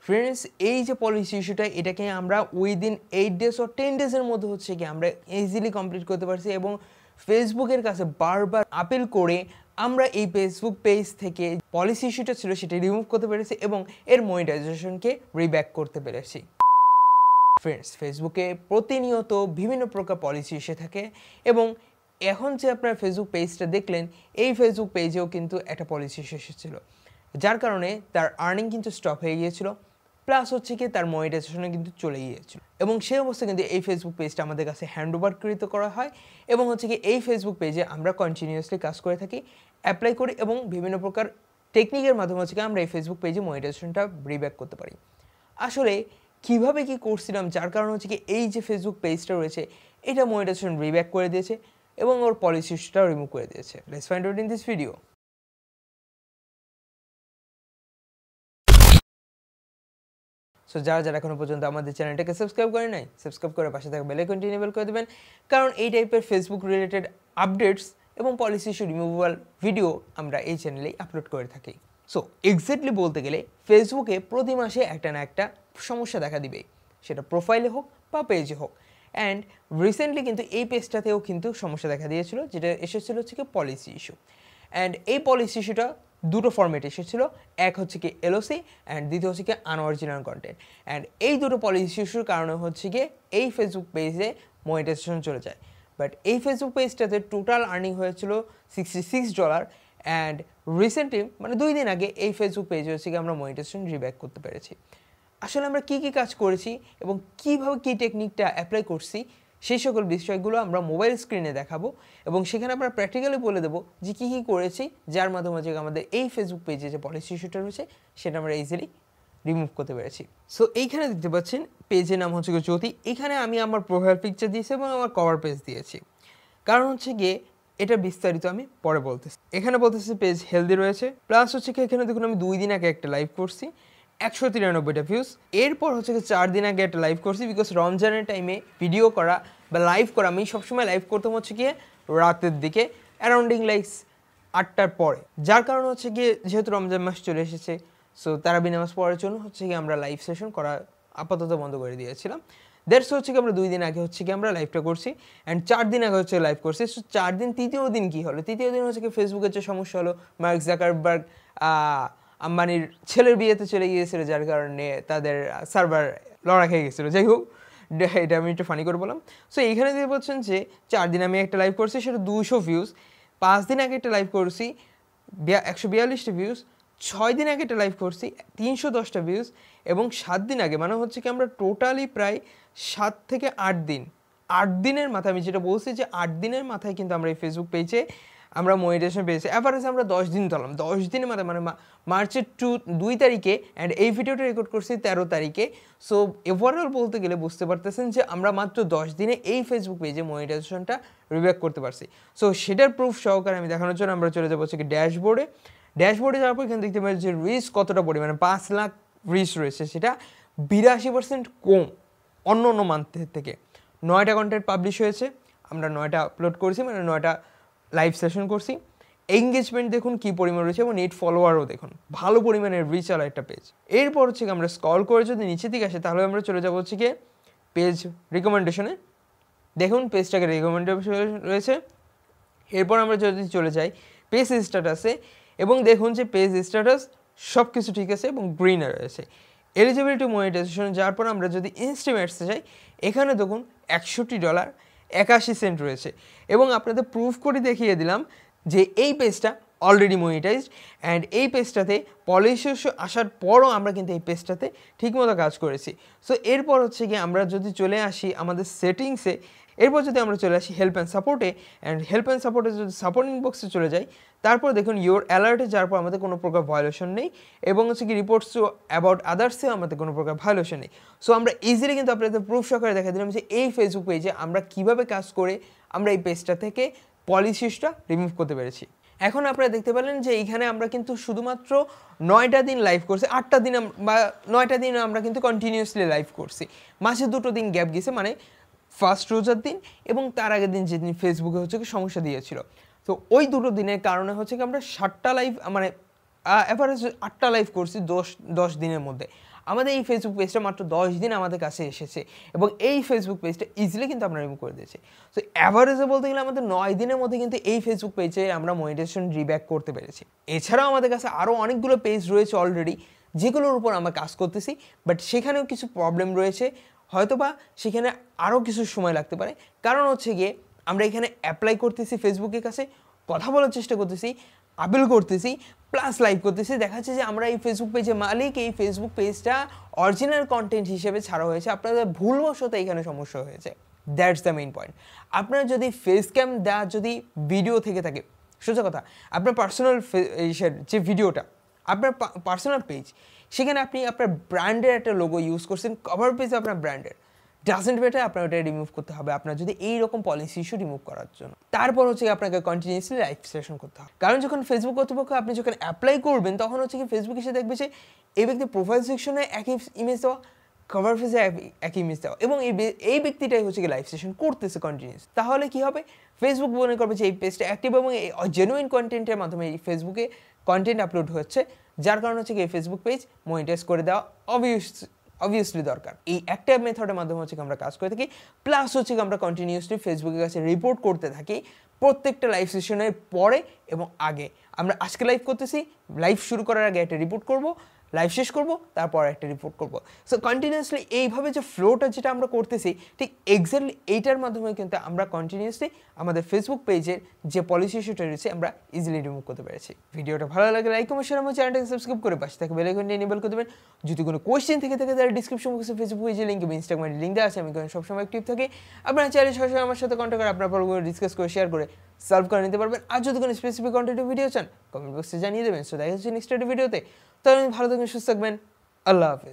Friends, এই যে policy ইস্যুটা এটাকে আমরা উইদিন 8 ডেজ অর 10 ডেজের মধ্যে হচ্ছে কি আমরা ইজিলি কমপ্লিট করতে পারছি এবং ফেসবুকের কাছে বারবার আপিল করে আমরা এই ফেসবুক পেজ থেকে পলিসি ইস্যুটা ছিল সেটা রিমুভ করতে পেরেছি এবং এর মনিটাইজেশনকে রিব্যাক করতে পেরেছি। ফ্রেন্ডস, ফেসবুকে প্রতিনিয়ত বিভিন্ন প্রকার পলিসি এসে থাকে এবং এখন যে আপনার ফেসবুক পেজটা দেখলেন এই ফেসবুক পেজেও কিন্তু একটা পলিসি এসেছিল, যার কারণে তার আর্নিং কিন্তু স্টপ হয়ে গিয়েছিল, প্লাস হচ্ছে কি তার মনিটাইজেশনে কিন্তু চলে গিয়েছিল এবং সেই অবস্থা কিন্তু এই ফেসবুক পেজটা আমাদের কাছে হ্যান্ড ওভারকৃত করা হয় এবং হচ্ছে কি এই ফেসবুক পেজে আমরা কন্টিনিউয়াসলি কাজ করে থাকি, অ্যাপ্লাই করি এবং বিভিন্ন প্রকার টেকনিকের মাধ্যমে হচ্ছে কি আমরা এই ফেসবুক পেজে মনিটাইজেশনটা রিব্যাক করতে পারি। আসলে কিভাবে কি করছিলাম যার কারণে হচ্ছে কি এই যে ফেসবুক পেজটা রয়েছে এটা মনিটাইজেশন রিব্যাক করে দিয়েছে এবং ওর পলিসিটাও রিমুভ করে দিয়েছে। Let's find out in this video. So যারা এখনো পর্যন্ত আমাদের চ্যানেলটাকে সাবস্ক্রাইব করে নাই, সাবস্ক্রাইব করে পাশে থাকা বেল আইকনটি এনেবল করে দেবেন, কারণ এই টাইপের ফেসবুক রিলেটেড আপডেটস এবং পলিসি ইস্যু রিমুভাল ভিডিও আমরা এই চ্যানেলেই আপলোড করে থাকি। সো এক্স্যাক্টলি বলতে গেলে ফেসবুকে প্রতি মাসে একটা না একটা সমস্যা দেখা দিবে, সেটা প্রোফাইলে হোক বা পেজে হোক। অ্যান্ড রিসেন্টলি কিন্তু এই পেজটাতেও কিন্তু সমস্যা দেখা দিয়েছিল, যেটা এসেছিল হচ্ছে কি পলিসি ইস্যু। অ্যান্ড এই পলিসি ইস্যুটা দুটো ফরম্যাট এসেছিল, এক হচ্ছে কি এলওসি অ্যান্ড দ্বিতীয় হচ্ছে কি আনঅরিজিনাল কন্টেন্ট। অ্যান্ড এই দুটো পলিসি ইস্যুর কারণে হচ্ছে কি এই ফেসবুক পেজে মনিটাইজেশন চলে যায়। বাট এই ফেসবুক পেজটাতে টোটাল আর্নিং হয়েছিল $66 অ্যান্ড রিসেন্টলি মানে 2 দিন আগে এই ফেসবুক পেজে হচ্ছে কি আমরা মনিটাইজেশন রিব্যাক করতে পেরেছি। আসলে আমরা কী কাজ করেছি এবং কীভাবে কী টেকনিকটা অ্যাপ্লাই করছি সেই সকল বিষয়গুলো আমরা মোবাইল স্ক্রিনে দেখাবো এবং সেখানে আমরা প্র্যাকটিক্যালি বলে দেবো যে কী করেছি, যার মাধ্যমে হচ্ছে আমাদের এই ফেসবুক পেজে যে পলিসি ইস্যুটা রয়েছে সেটা আমরা ইজিলি রিমুভ করতে পেরেছি। সো এইখানে দেখতে পাচ্ছেন পেজের নাম হচ্ছে জ্যোতি। এখানে আমি আমার প্রোফাইল পিকচার দিয়েছি এবং আমার কভার পেজ দিয়েছি, কারণ হচ্ছে গিয়ে এটা বিস্তারিত আমি পরে বলতেছি। এখানে বলতেছি পেজ হেলদি রয়েছে, প্লাস হচ্ছে কি এখানে দেখুন আমি 2 দিন আগে একটা লাইভ করছি, 193টা ভিউজ। এরপর হচ্ছে 4 দিন আগে একটা লাইভ করছি, বিকজ রমজানের টাইমে ভিডিও করা বা লাইভ করা, আমি সবসময় লাইভ করতাম হচ্ছে গিয়ে রাতের দিকে অ্যারাউন্ডিং লাইক 8টার পরে, যার কারণে হচ্ছে গিয়ে যেহেতু রমজান মাস চলে এসেছে সো তারাবি নামাজ পড়ার জন্য হচ্ছে গিয়ে আমরা লাইভ সেশন করা আপাতত বন্ধ করে দিয়েছিলাম। দেড়শো হচ্ছে কি আমরা 2 দিন আগে হচ্ছে কি আমরা লাইভটা করছি অ্যান্ড 4 দিন আগে হচ্ছে লাইভ করছি। সো 4 দিন, তৃতীয় দিন কী হলো, তৃতীয় দিন হচ্ছে কি ফেসবুকের যে সমস্যা হলো, মার্ক জাকারবার্গ আম্বানির ছেলের বিয়েতে চলে গিয়েছিল, যার কারণে তাদের সার্ভার লড়া খেয়ে গেছিলো। যাই হোক, এটা আমি একটু ফানি করে বললাম। সো এইখানে দিয়ে বলছেন যে 4 দিন আমি একটা লাইভ করছি, সেটা 200 ভিউজ। 5 দিন আগে একটা লাইভ করছি 142টা ভিউজ। 6 দিন আগে একটা লাইভ করছি 310টা ভিউজ এবং 7 দিন আগে মানে হচ্ছে কি আমরা টোটালি প্রায় 7 থেকে 8 দিন, 8 দিনের মাথায়, আমি যেটা বলছি যে 8 দিনের মাথায় কিন্তু আমরা এই ফেসবুক পেজে আমরা মনিটাইজেশন পেয়েছি। অ্যাভারেজ আমরা 10 দিন ধরলাম, 10 দিনের মাথায় মানে মার্চের 2 তারিখে অ্যান্ড এই ভিডিওটা রেকর্ড করছি 13 তারিখে। সো ওভারঅল বলতে গেলে বুঝতে পারতেছেন যে আমরা মাত্র 10 দিনে এই ফেসবুক পেজে মনিটাইজেশনটা রিব্যাক করতে পারছি। সো সেটার প্রুফ সহকারে আমি দেখানোর জন্য আমরা চলে যাবো হচ্ছে কি ড্যাশবোর্ডে যাওয়ার পর এখানে দেখতে পাচ্ছি যে রিচ কতটা পরিমাণে 5 লাখ রিচ রয়েছে, সেটা 82% কম অন্য মান্থের থেকে। 9টা কন্টেন্ট পাবলিশ হয়েছে, আমরা 9টা আপলোড করছি, মানে 9টা লাইভ সেশন করছি। এঙ্গেজমেন্ট দেখুন কী পরিমাণ রয়েছে এবং নেট ফলোয়ারও দেখুন ভালো পরিমাণের রিচ আলা একটা পেজ। এরপর হচ্ছে আমরা স্ক্রল করে যদি নিচের দিকে আসে তাহলে আমরা চলে যাবো হচ্ছে গিয়ে পেজ রিকমেন্ডেশনে। দেখুন পেজটাকে রিকমেন্ডেশন রয়েছে। এরপর আমরা যদি চলে যাই পেজ স্ট্যাটাসে এবং দেখুন যে পেজ স্ট্যাটাস সব কিছু ঠিক আছে এবং গ্রিনে রয়েছে। এলিজিবিলিটি মনিটাইজেশন যাওয়ার পর আমরা যদি ইনস্টিমেটসে যাই, এখানে দেখুন $61.81 রয়েছে এবং আপনাদের প্রুফ করে দেখিয়ে দিলাম যে এই পেজটা অলরেডি মনিটাইজড অ্যান্ড এই পেজটাতে পলিসি আসার পরও আমরা কিন্তু এই পেজটাতে ঠিকমতো কাজ করেছি। সো এরপর হচ্ছে গিয়ে আমরা যদি চলে আসি আমাদের সেটিংসে, এরপর যদি আমরা চলে আসি হেল্প অ্যান্ড সাপোর্টে, অ্যান্ড হেল্প অ্যান্ড সাপোর্টে যদি সাপোর্ট ইনবক্সে চলে যাই, তারপর দেখুন ইউর অ্যালার্টে যাওয়ার পর আমাদের কোনো প্রকার ভায়োলেশন নেই এবং হচ্ছে কি রিপোর্টস টু অ্যাবাউট আদার্সেও আমাদের কোনো প্রকার ভায়োলেশন নেই। সো আমরা ইজিলি কিন্তু আপনাদের প্রুফ সহকারে দেখা দিলাম যে এই ফেসবুক পেজে আমরা কীভাবে কাজ করে আমরা এই পেজটা থেকে পলিসিটা রিমুভ করতে পেরেছি। এখন আপনারা দেখতে পেলেন যে এইখানে আমরা কিন্তু শুধুমাত্র 9টা দিন লাইভ করছি, 8টা দিন বা 9টা দিন আমরা কিন্তু কন্টিনিউয়াসলি লাইভ করছি, মাসে 2টো দিন গ্যাপ গেছে, মানে ফার্স্ট রোজার দিন এবং তার আগের দিন যেদিন ফেসবুকে হচ্ছে কি সমস্যা দিয়েছিল। তো ওই 2টো দিনের কারণে হচ্ছে কি আমরা 7টা লাইভ মানে অ্যাভারেজ 8টা লাইভ করছি 10 দিনের মধ্যে। আমাদের এই ফেসবুক পেজটা মাত্র 10 দিন আমাদের কাছে এসেছে এবং এই ফেসবুক পেজটা ইজিলি কিন্তু আমরা রিমুভ করে দিয়েছি। সো অ্যাভারেজে বলতে গেলে আমাদের 9 দিনের মধ্যে কিন্তু এই ফেসবুক পেজে আমরা মনিটাইজেশন রিব্যাক করতে পেরেছি। এছাড়াও আমাদের কাছে আরও অনেকগুলো পেজ রয়েছে অলরেডি, যেগুলোর উপর আমরা কাজ করতেছি, বাট সেখানেও কিছু প্রবলেম রয়েছে, হয়তোবা সেখানে আরও কিছু সময় লাগতে পারে। কারণ হচ্ছে গিয়ে আমরা এখানে অ্যাপ্লাই করতেছি, ফেসবুকের কাছে কথা বলার চেষ্টা করতেছি, আপিল করতেছি, প্লাস লাইভ করতেছি। দেখা যাচ্ছে যে আমরা এই ফেসবুক পেজের মালিক, এই ফেসবুক পেজটা অরিজিনাল কন্টেন্ট হিসেবে ছাড়া হয়েছে, আপনাদের ভুলবশত এখানে সমস্যা হয়েছে। That's the main point. আপনার যদি ফেস ক্যাম দেওয়া যদি ভিডিও থেকে থাকে, সোজা কথা, আপনার পার্সোনাল যে ভিডিওটা, আপনার পার্সোনাল পেজ, সেখানে আপনি আপনার ব্র্যান্ডের একটা লোগো ইউজ করছেন, কভার পেজে আপনার ব্র্যান্ডের, ডাজেন্ট ম্যাটার, আপনার ওটা রিমুভ করতে হবে আপনার যদি এইরকম পলিসি ইস্যু রিমুভ করার জন্য। তারপর হচ্ছে আপনাকে কন্টিনিউসলি লাইভ সেশন করতে হবে। কারণ যখন ফেসবুক কর্তৃপক্ষ আপনি যখন অ্যাপ্লাই করবেন, তখন হচ্ছে কি ফেসবুক এসে দেখবে যে এই ব্যক্তি প্রোফাইল সেকশনে একই ইমেজ দেওয়া, কভার পেজে একই ইমেজ দেওয়া, এবং এই ব্যক্তিটাই হচ্ছে কি লাইভ সেশন করতেছে কন্টিনিউস। তাহলে কি হবে, ফেসবুক মনে করবে যে এই পেজটা অ্যাক্টিভ এবং এই জেনুইন কন্টেন্টের মাধ্যমে এই ফেসবুকে কন্টেন্ট আপলোড হচ্ছে, যার কারণে হচ্ছে কি এই ফেসবুক পেজ মনিটাইজ করে দেওয়া অবভিয়াসলি দরকার। এই একটা মেথডের মাধ্যমে হচ্ছে আমরা কাজ করে থাকি। প্লাস হচ্ছে আমরা কন্টিনিউসলি ফেসবুকের কাছে রিপোর্ট করতে থাকি প্রত্যেকটা লাইভ সেশনের পরে এবং আগে। আমরা আজকে লাইভ করতেছি, লাইভ শুরু করার আগে একটা রিপোর্ট করব, লাইভ শেষ করব, তারপর একটা রিপোর্ট করব। সো কন্টিনিউসলি এইভাবে যে ফ্লোটা যেটা আমরা করতেছি, ঠিক এক্স্যাক্টলি এইটার মাধ্যমে কিন্তু আমরা কন্টিনিউসলি আমাদের ফেসবুক পেজের যে পলিসি ইস্যুটা রয়েছে আমরা ইজিলি রিমুভ করতে পেরেছি। ভিডিওটা ভালো লাগে লাইক কমেন্ট শেয়ার, আমার চ্যানেলটাকে সাবস্ক্রাইব করে পাশে থাকা বেল আইকনটি এনেবল করে দেবেন। যদি কোনো কোয়েশ্চেন থেকে থাকে তাহলে ডিসক্রিপশন বক্সে ফেসবুক পেজের লিঙ্ক এবং ইনস্টাগ্রামের লিঙ্ক দেওয়া আছে, আমি সবসময় অ্যাক্টিভ থাকি। আপনারা চাইলে সরাসরি আমার সাথে কন্ট্যাক্ট করে আপনার প্রবলেমগুলো ডিসকাস করে শেয়ার করে সলভ করে নিতে পারবেন। আর যদি কোনো স্পেসিফিক কন্টেন্টের ভিডিও চান, কমেন্ট বক্সে জানিয়ে দেবেন। সো দেখা হচ্ছে নেক্সট ভিডিওতে। তাহলে ভালো থাকবেন, সুস্থ থাকবেন, আল্লাহ হাফেজ।